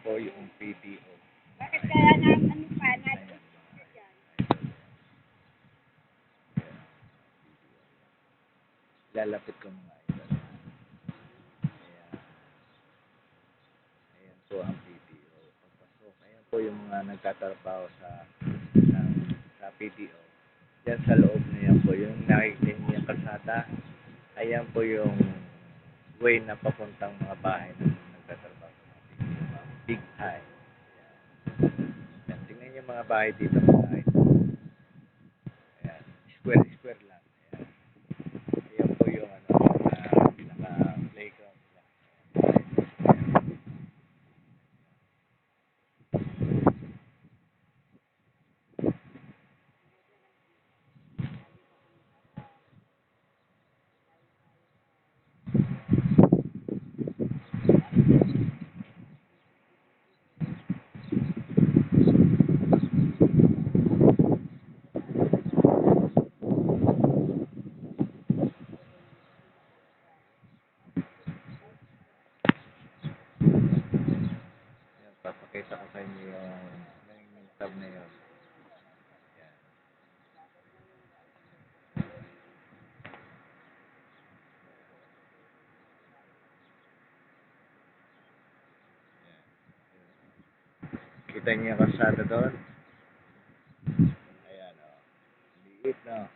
po yung PDO. Bakit kaya na ano pa, natin dyan? Lalapit ko mga idol. Ayan. Ayan po ang PDO. Pagpasok, ayan po yung mga nagtatrabaho sa PDO. Yan sa loob na yan po, yung nakikita niyo yung kalsada, ayan po yung way na papuntang mga bahay na nagtatrabaho sa mga PDO. Big high. Ayan. Tingnan niyo yung mga bahay dito mga idol. Ayan. Square lang. Ayan. Ayan po yung pinaka-playground nila. Ayan, papakita ko sa inyo yung tab na yun. Ayan. Kita niyo yung kalsada doon? Ayan, o. Liit, no?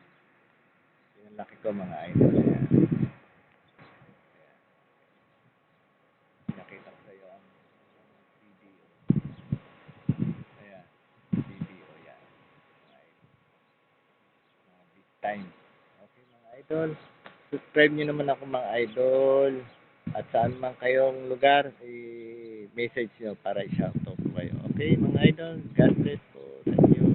Yung laki ko, mga idol. Ayan. Nakita ko sa iyo ang PDO. Ayan. PDO, yan. Mga idol. Mga big time. Okay, mga idol. Subscribe nyo naman ako, mga idol. At saan man kayong lugar, i-message nyo para i-shoutout ko kayo. Okay, mga idol. God bless po sa inyo.